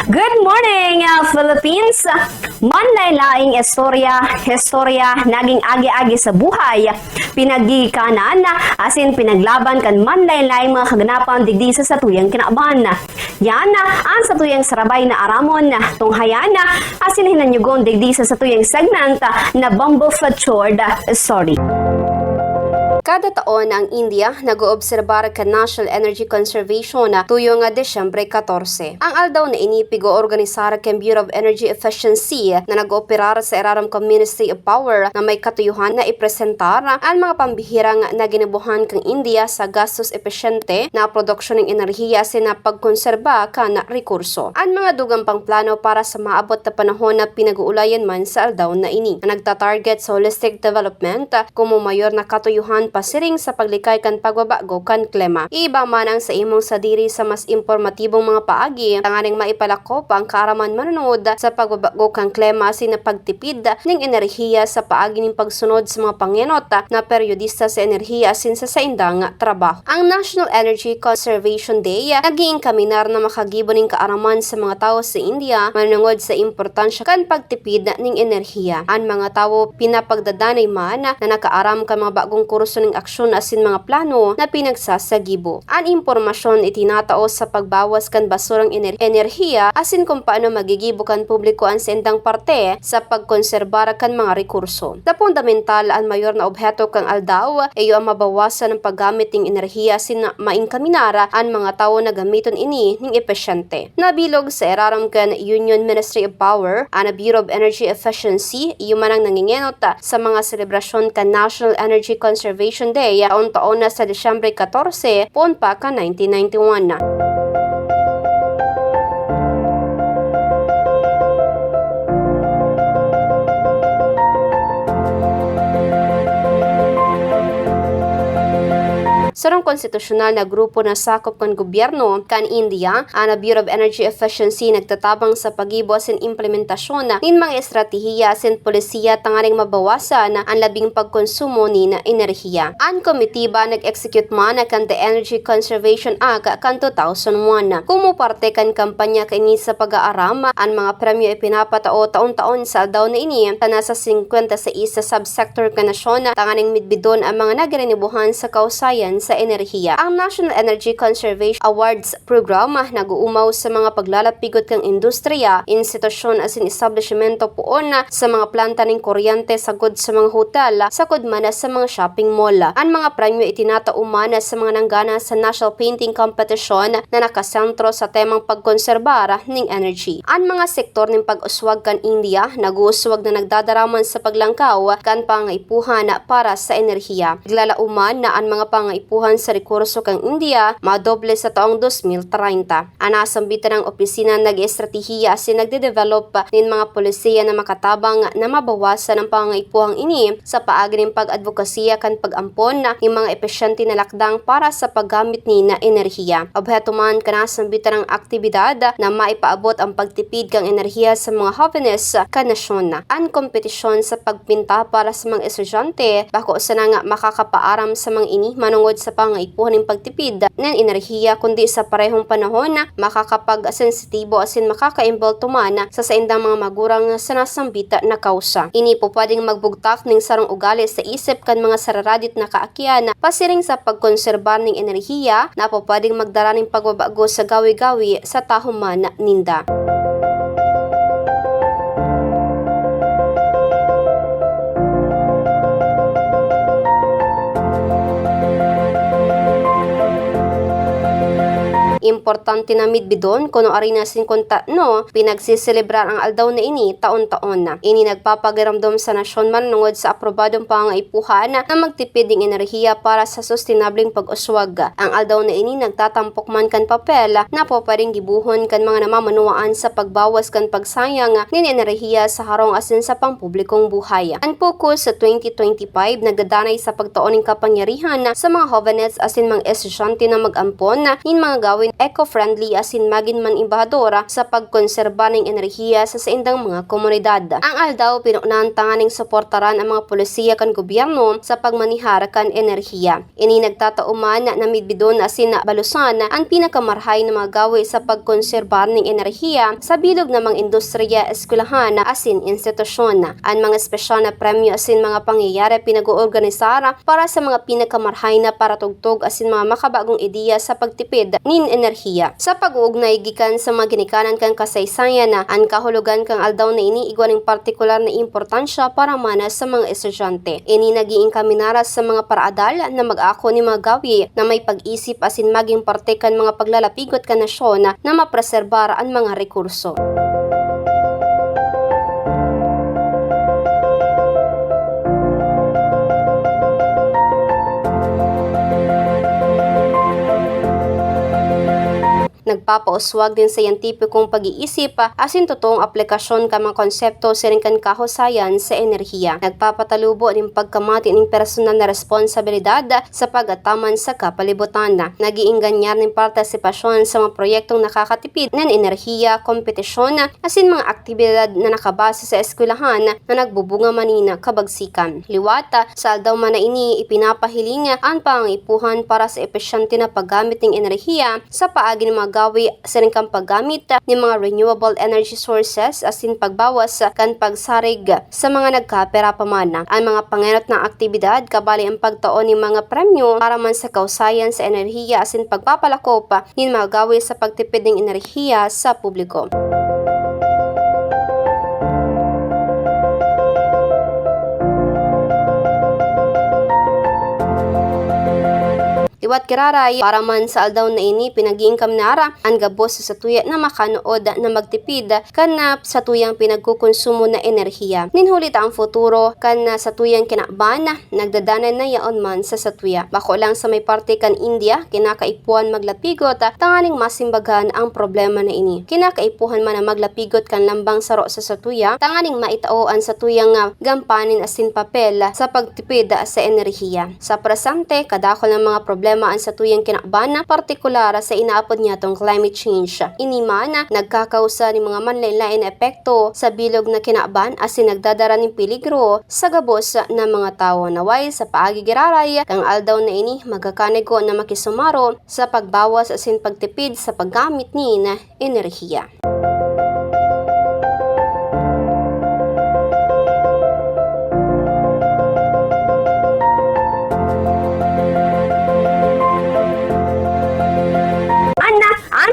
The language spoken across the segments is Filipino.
Good morning, Philippines! Manlaylaing istorya naging agi-agi sa buhay. Pinagikanan, asin pinaglaban kan manlaylaing mga kaganapan digdi sa tuyang kinaaban. Yan, ang sa tuyang sarabay na aramon, tunghayan, asin hinanyugon digdi sa tuyang segment na Bumble Featured Story. Kada taon ang India nag-oobserbar ka National Energy Conservation tuyong Desyembre 14. Ang aldaw na inipig o organisar ken Bureau of Energy Efficiency na nag-ooperar sa iraram ka Ministry of Power na may katuyuhan na ipresentar ang mga pambihirang na ginabuhan kang India sa gastos epesyente na produksyon ng enerhiya sina pagkonserba kan rekurso. Ang mga dugang pang plano para sa maabot na panahon na pinag-uulayan man sa aldaw na ini. Nagtatarget sa holistic development kumo mayor na katuyuhan pasiring sa paglikay kan pagbabago kan klima. Iba man ang sa imong sadiri sa mas impormatibong mga paagi, tanganing maipalakop ang kaaraman manunod sa pagbabago kan klima sina pagtipid ning enerhiya sa paagi ning pagsunod sa mga pangyenot na periodista sa enerhiya sin sa indang trabaho. Ang National Energy Conservation Day naging kaminar na makagibo ning kaaraman sa mga tao sa India manungod sa importansya kan pagtipid ning enerhiya. Ang mga tao pinapagdadanay man na nakaaram kan mga bagong kurso ng aksyon asin mga plano na pinagsasagibo. Ang impormasyon itinatao sa pagbawas kan basurang enerhiya asin kung paano magigibo kan publiko ang sendang parte sa pagkonserbar kan mga rekurso. Na fundamental ang mayor na obheto kang aldaw ay ang mabawasan ng paggamit ng enerhiya asin maingkaminara ang mga tao na gamiton ini ning epesyente. Nabilog sa iraram kan Union Ministry of Power ang Bureau of Energy Efficiency yumanang nangingenot sa mga selebrasyon kan National Energy Conservation Day taon-taon na sa Desyembre 14 poon pa ka 1991 na. Sarong konstitusyonal na grupo na sakop kan gobyerno kan India, ang Bureau of Energy Efficiency nagtatabang sa pagibo asin implementasyon nin mga estratehiya asin polisiya tanganing mabawasan ang labing pagkonsumo ni na enerhiya. Ang komitiba nag-execute man kan the Energy Conservation Act kan 2001. Kumo parte kan kampanya kini sa pag-aaram, ang mga premyo ipinapatao taon-taon sa aldaw na ini na sa 50 sa isa subsector kan nasyon tanganing midbidon ang mga nagrenibuhan sa kausayan sa enerhiya. Ang National Energy Conservation Awards Program nag-uumaw sa mga paglalapigot kang industriya, institusyon asin establishmento poon sa mga planta ning kuryente sagod sa mga hotel, sagod man sa mga shopping mall. Ang mga premyo itinatauman sa mga nanggana sa National Painting Competition na nakasentro sa temang pagkonserbar ning energy. Ang mga sektor ning pag-uswag kan India nag-uuswag na nagdadaraman sa paglangkaw kan pangaipuhan para sa enerhiya. Naglalauman na ang mga pangaipuhan sa rekurso kang India madoble sa taong 2030. Anasambitan ng opisina nag-estratehiya asin nagde-develop nin mga polisiya na makatabang na mabawasan ang pangaipuhang ini sa paagi ng pag-advokasya kan pag-ampon ng mga epesyente na lakdang para sa paggamit ni na enerhiya. Obheto man kanasambitan ng aktibidad na maipaabot ang pagtipid kang enerhiya sa mga jóvenes kan nasyon. Ang kompetisyon sa pagpinta para sa mga estudyante bako sa nga makakapaaram sa mga ini manungod sa pangaipuhan ng pagtipid ng enerhiya kundi sa parehong panahon na makakapag-sensitibo asin makaka-imbulto man sa saindang mga magurang sa nasambita na kausa. Ini po pwedeng magbugtak ng sarong ugali sa isip kan mga sararadit na kaakyan pasiring sa pagkonserbar ng enerhiya na po pwedeng magdara ng pagbabago sa gawi-gawi sa tahuman ninda. Importante na midbidon kuno arina sin konta no pinagsiselebrar ang aldaw na ini taon-taon na. Ini nagpapagiramdom sa nasyon manungod sa aprobadong pangaipuhan na magtipid ng enerhiya para sa sustainableng pag-uswag. Ang aldaw na ini nagtatampok man kan papel na po paring gibuhon kan mga namamanuaan sa pagbawas kan pagsayang nin enerhiya sa harong asin sa pampublikong buhay. Ang focus sa 2025 nagdadanay sa pagtuon ng kapangyarihan sa mga jóvenes asin mga estudyante na mag-ampon nin mga gawin eco-friendly asin magin man imbahadora sa pagkonserba ng enerhiya sa saindang mga komunidad. Ang aldaw pinunan tanganing suportaran ang mga polisiya kan gobyerno sa pagmanihar kan enerhiya. Ini nagtatauman na midbidon asin na balusan ang pinakamarhay na mga gawi sa pagkonserbar ng enerhiya sa bilog ng mga industriya, eskwelahan asin institusyon. Ang mga espesyal na premyo asin mga pangyayari pinag-oorganisar para sa mga pinakamarhay na paratugtog asin mga makabagong ideya sa pagtipid nin enerhiya. Sa pag-uugnay gikan sa mga ginikanan kang kasaysayan ang kahulugan kang aldaw na ini igwan ng partikular na importansya para manas sa mga estudyante. Ini nagiing kaminaras sa mga paraadal na mag-ako ni mga gawi na may pag-isip asin maging parte kan mga paglalapigot kan nasyon na mapreserbar ang mga rekurso. Nagpapauswag din sa siyentipikong pag-iisip asin totoong aplikasyon ka mga konsepto siringkan kahusayan sa enerhiya. Nagpapatalubo din pagkamati ng personal na responsibilidad sa pag-ataman sa kapalibutan. Nagiing ganyan ng partisipasyon sa mga proyektong nakakatipid ng enerhiya, kompetisyon asin mga aktibidad na nakabase sa eskwelahan na nagbubunga manina kabagsikan. Liwata, sa aldaw man na ini ipinapahiling ang pangipuhan para sa epesyente na paggamit ng enerhiya sa paagi ng mga gawi sa ringkang paggamit ng mga renewable energy sources asin pagbawas kan pagsarig sa mga nagkapera paman. Ang mga pangenot ng aktibidad kabali ang pagtaon ng mga premyo para man sa kausayan sa enerhiya asin pagpapalakop ng mga gawi sa pagtipid ng enerhiya sa publiko. Iwat kiraray, para man sa aldaw na ini pinagiing kamnara ang gabos sa satuya na makanood na magtipid kanap sa tuyang pinagkukonsumo na enerhiya. Ninhulit ang futuro kan sa tuyang kinakban nagdadanan na yaon man sa satuya. Bako lang sa may parte kan India, kinakaipuan maglapigot tanganing masimbagahan ang problema na ini. Kinakaipuhan man na maglapigot kan lambang saro sa satuya, tanganing maitao ang satuyang gampanin asin papel sa pagtipid sa enerhiya. Sa presente, kadakol ng mga problema ang sa tuyang kinakbana, partikular sa inaapod niya tong climate change. Inimana, nagkakausa ni mga manlaylain na epekto sa bilog na kinakban asin nagdadara ng peligro sa gabos na mga tao. Naway sa paagigiraray, kang aldaw na ini magkakanego na makisumaro sa pagbawas asin pagtipid sa paggamit ni na enerhiya.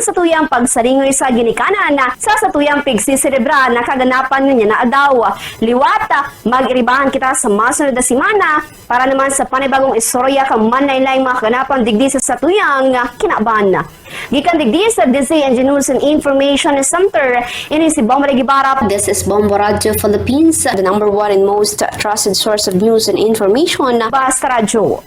Sa tuyang pagsaringoy sa ginikanan sa tuyang pigsisirebra na kaganapan niya na adaw. Liwata, mag-iribahan kita sa masunod na simana para naman sa panibagong istorya kang manlaylay mga kaganapan digdi sa tuyang kinaban. Gikan digdi sa DZNG News and Information Center, ini si Bombo Gibarap. This is Bombo Radio Philippines, the #1 and most trusted source of news and information. Basta Radio.